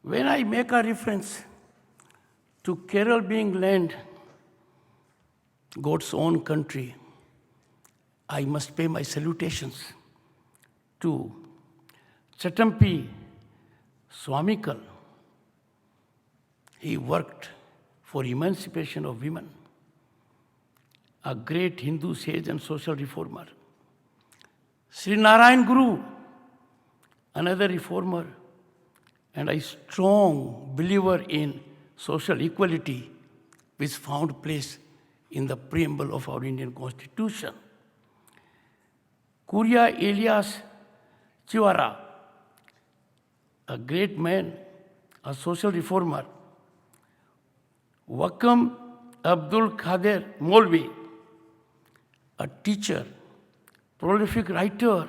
When I make a reference to Kerala being land, God's own country, I must pay my salutations to Chatampi Swamikal. He worked for emancipation of women, a great Hindu sage and social reformer. Sri Narayan Guru, another reformer, and a strong believer in social equality, which found place in the preamble of our Indian Constitution. Kuria Elias Chiwara, a great man, a social reformer. Wakam Abdul Qadir Molvi, a teacher, prolific writer,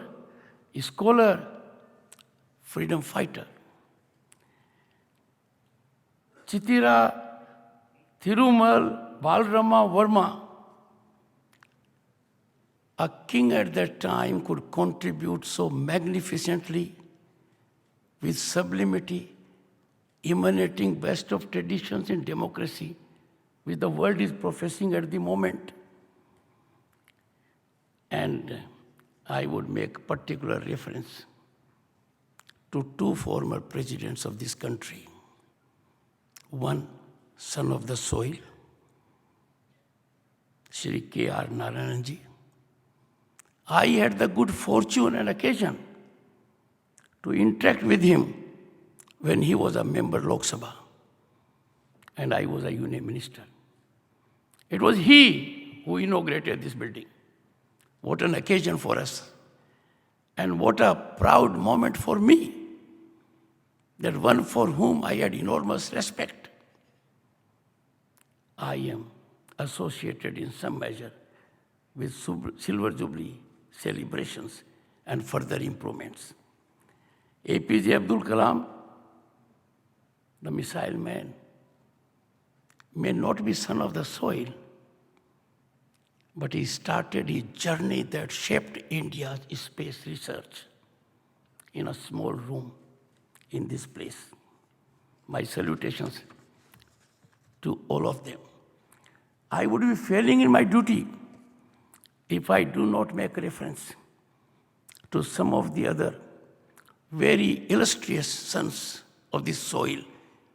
scholar, freedom fighter. Chitira Thirumal Balrama Verma, a king at that time, could contribute so magnificently with sublimity, emanating best of traditions in democracy, which the world is professing at the moment. And I would make particular reference to two former presidents of this country. One, son of the soil, Shri K.R. Narayanji. I had the good fortune and occasion to interact with him when he was a member of Lok Sabha and I was a union minister. It was he who inaugurated this building. What an occasion for us. And what a proud moment for me, that one for whom I had enormous respect. I am associated in some measure with Silver Jubilee celebrations and further improvements. APJ Abdul Kalam, the missile man, may not be son of the soil, but he started his journey that shaped India's space research in a small room in this place. My salutations to all of them. I would be failing in my duty if I do not make reference to some of the other very illustrious sons of this soil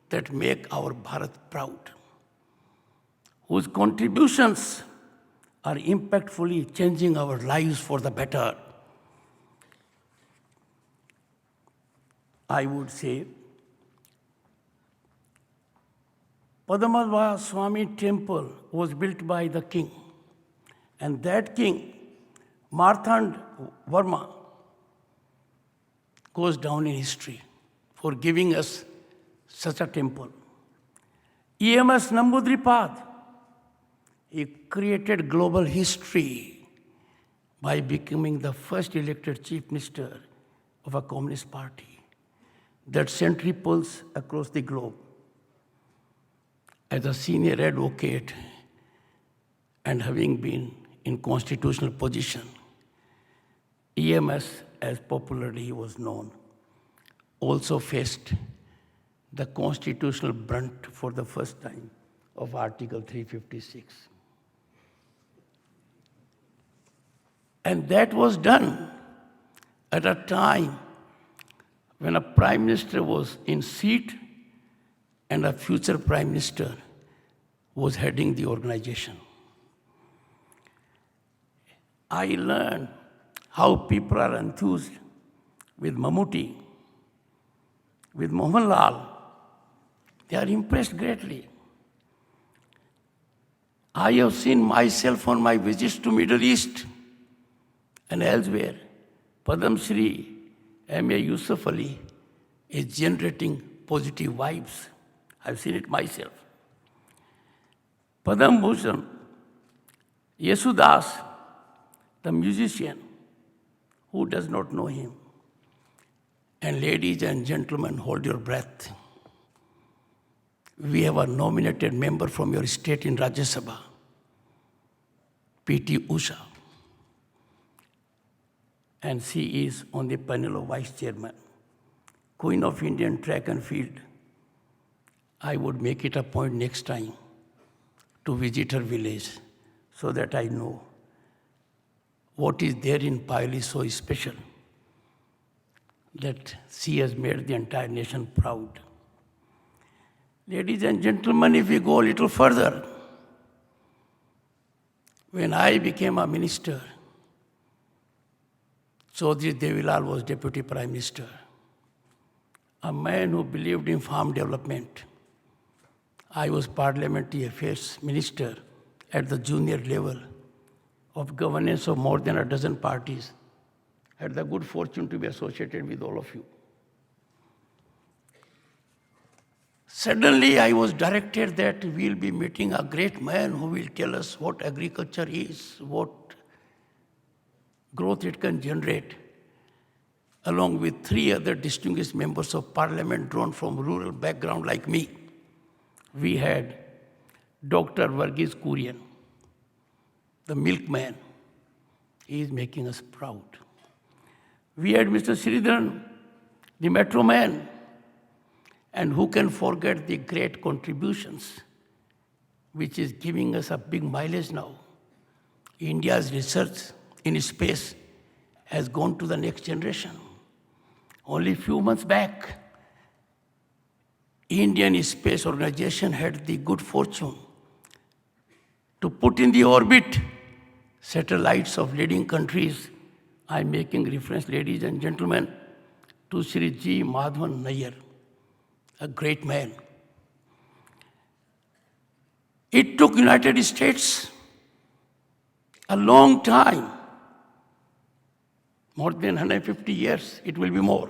that make our Bharat proud, whose contributions are impactfully changing our lives for the better. I would say Padmasambhava Swami temple was built by the king, and that king, Marthand Verma, goes down in history for giving us such a temple. EMS Nambudripad, he created global history by becoming the first elected chief minister of a communist party that sent ripples across the globe. As a senior advocate and having been in constitutional position, EMS, as popularly he was known, also faced the constitutional brunt for the first time of Article 356. And that was done at a time when a prime minister was in seat and a future prime minister was heading the organization. I learned how people are enthused with Mammootty, with Mohanlal. They are impressed greatly. I have seen myself on my visits to Middle East and elsewhere. Padam Shri M.A. Yusuf Ali is generating positive vibes. I've seen it myself. Padam Bhushan, Yesudas, the musician, who does not know him? And ladies and gentlemen, hold your breath. We have a nominated member from your state in Rajya Sabha, P.T. Usha. And she is on the panel of vice chairman, Queen of Indian track and field, I would make it a point next time to visit her village so that I know what is there in Payal is so special that she has made the entire nation proud. Ladies and gentlemen, if we go a little further, when I became a minister, Chaudhry Devilal was Deputy Prime Minister, a man who believed in farm development. I was Parliamentary Affairs Minister at the junior level of governance of more than a dozen parties. Had the good fortune to be associated with all of you. Suddenly, I was directed that we'll be meeting a great man who will tell us what agriculture is, what growth it can generate, along with 3 other distinguished members of parliament drawn from rural background like me. We had Dr. Varghese Kurian, the milkman. He is making us proud. We had Mr. Sridharan, the metro man. And who can forget the great contributions, which is giving us a big mileage now. India's research in space has gone to the next generation. Only a few months back, Indian Space Organization had the good fortune to put in the orbit satellites of leading countries. I'm making reference, ladies and gentlemen, to Sri G. Madhavan Nair, a great man. It took United States a long time, more than 150 years, it will be more,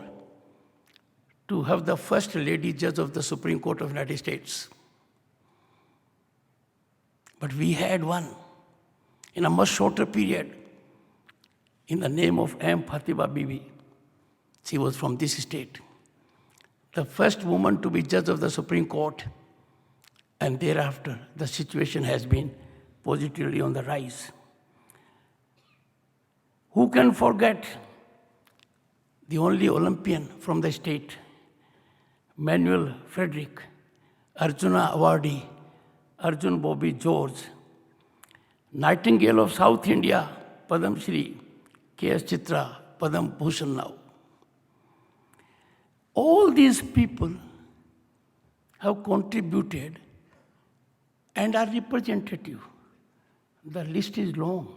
to have the first lady judge of the Supreme Court of the United States. But we had one in a much shorter period in the name of M. Fatima Bibi. She was from this state. The first woman to be judge of the Supreme Court, and thereafter the situation has been positively on the rise. Who can forget the only Olympian from the state, Manuel Frederick, Arjuna awardee, Arjun Bobby George, Nightingale of South India, Padam Shri, K.S. Chitra, Padam Bhushan now. All these people have contributed and are representative. The list is long.